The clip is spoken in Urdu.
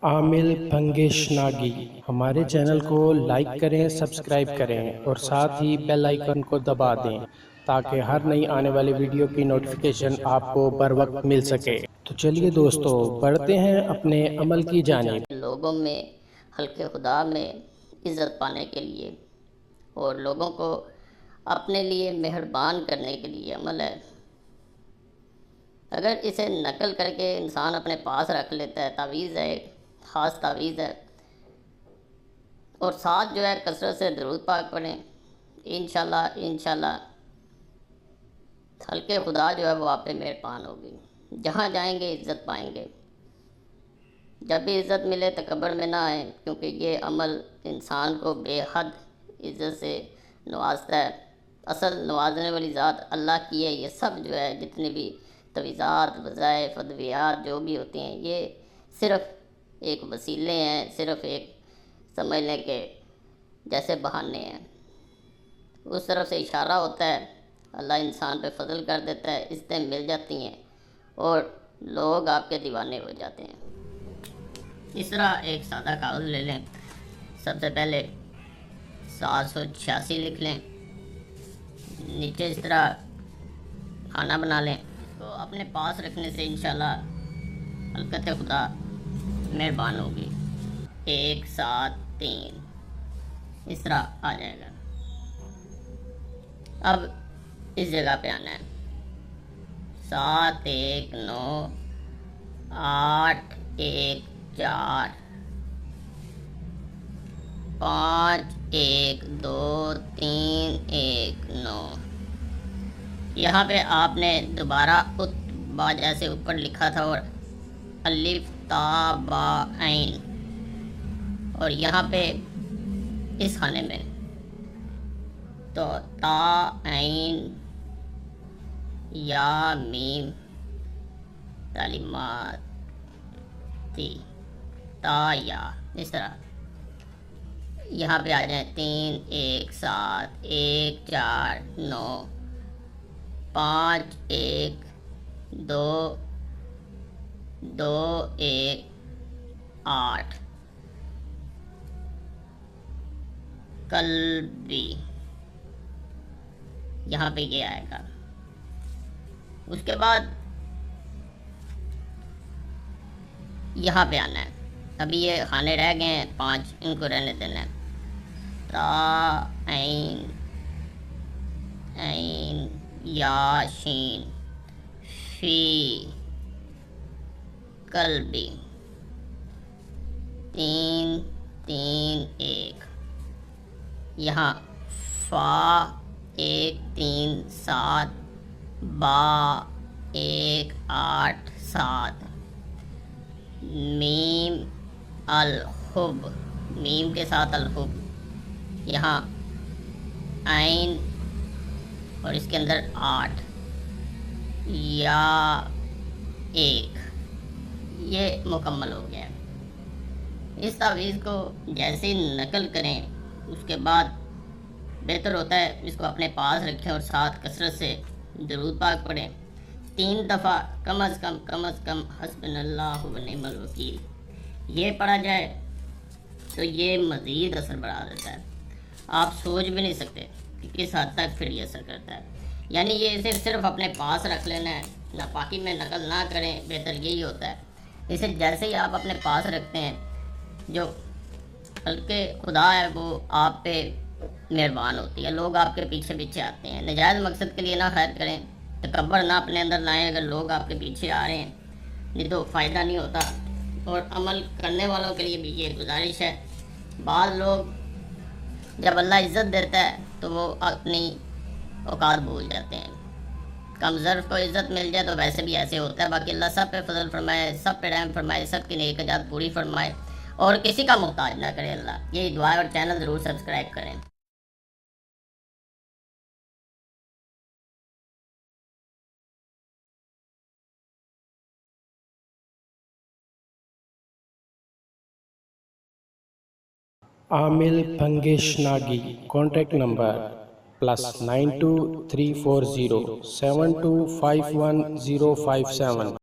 عامل بھنگیش ناگی ہمارے چینل کو لائک کریں، سبسکرائب کریں اور ساتھ ہی بیل آئیکن کو دبا دیں تاکہ ہر نئی آنے والی ویڈیو کی نوٹیفیکیشن آپ کو بر وقت مل سکے۔ تو چلیے دوستو بڑھتے ہیں اپنے عمل کی جانب۔ لوگوں میں خلق خدا میں عزت پانے کے لیے اور لوگوں کو اپنے لیے مہربان کرنے کے لیے عمل ہے۔ اگر اسے نقل کر کے انسان اپنے پاس رکھ لیتا ہے، تعویذ ہے، خاص تعویذ ہے، اور ساتھ جو ہے کثرت سے درود پاک پڑھیں، انشاءاللہ خلق خدا جو ہے وہ آپ پہ مہربان ہوگی۔ جہاں جائیں گے عزت پائیں گے۔ جب بھی عزت ملے تکبر میں نہ آئیں، کیونکہ یہ عمل انسان کو بے حد عزت سے نوازتا ہے۔ اصل نوازنے والی ذات اللہ کی ہے۔ یہ سب جو ہے جتنی بھی تویزات، وظائف، ادویات جو بھی ہوتی ہیں، یہ صرف ایک وسیلے ہیں، صرف ایک سمجھ لیں کہ جیسے بہانے ہیں۔ اس طرف سے اشارہ ہوتا ہے، اللہ انسان پہ فضل کر دیتا ہے، عزتیں مل جاتی ہیں اور لوگ آپ کے دیوانے ہو جاتے ہیں۔ اس طرح ایک سادہ کاغذ لے لیں، سب سے پہلے 786 لکھ لیں، نیچے اس طرح کھانا بنا لیں، تو اپنے پاس رکھنے سے انشاءاللہ خلقت خدا مہربان ہوگی۔ 173 اس طرح آ جائے گا۔ اب اس جگہ پہ آنا ہے، 719 814 512319۔ یہاں پہ آپ نے دوبارہ با جیسے اوپر لکھا تھا اور الف تا با عین، اور یہاں پہ اس خانے میں تو تا عین یا میم تعلیمات تا یا، اس طرح یہاں پہ آ جائیں 3 1 7 1 4 9 5 1 2 2 1 8 قلبی، یہاں پہ یہ آئے گا۔ اس کے بعد یہاں پہ آنا ہے، ابھی یہ خانے رہ گئے ہیں 5، ان کو رہنے دینا ہے۔ تا عین عین یا شین فی قلبی 3 3 1، یہاں فا 1 3 7 با 1 8 7، میم الحب، میم کے ساتھ الحب، یہاں عین اور اس کے اندر 8 یا 1، یہ مکمل ہو گیا۔ اس تعویذ کو جیسے ہی نقل کریں اس کے بعد بہتر ہوتا ہے اس کو اپنے پاس رکھیں اور ساتھ کثرت سے درود پاک پڑھیں، 3 دفعہ کم از کم حسبنا اللہ و نعم الوکیل یہ پڑھا جائے تو یہ مزید اثر بڑھا دیتا ہے۔ آپ سوچ بھی نہیں سکتے کہ کس حد تک پھر یہ اثر کرتا ہے۔ یعنی یہ صرف اپنے پاس رکھ لینا ہے، ناپاکی میں نقل نہ کریں، بہتر یہی ہوتا ہے۔ اسے جیسے ہی آپ اپنے پاس رکھتے ہیں، جو خلق خدا ہے وہ آپ پہ مہربان ہوتی ہے، لوگ آپ کے پیچھے آتے ہیں۔ نجائز مقصد کے لیے نہ خیر کریں، تکبر نہ اپنے اندر لائیں، اگر لوگ آپ کے پیچھے آ رہے ہیں نہیں تو فائدہ نہیں ہوتا۔ اور عمل کرنے والوں کے لیے بھی یہ گزارش ہے، بعض لوگ جب اللہ عزت دیتا ہے تو وہ اپنی اوقات بھول جاتے ہیں۔ کم ظرف کو عزت مل جائے تو ویسے بھی ایسے ہوتا ہے۔ باقی اللہ سب پہ فضل فرمائے، سب پہ رحم فرمائے، سب کی نیک حاجات پوری فرمائے اور کسی کا محتاج نہ کرے اللہ، یہی دعا ہے۔ اور چینل ضرور سبسکرائب کریں۔ عامل بھنگیش ناگی کانٹیکٹ نمبر +92 340 7251 057۔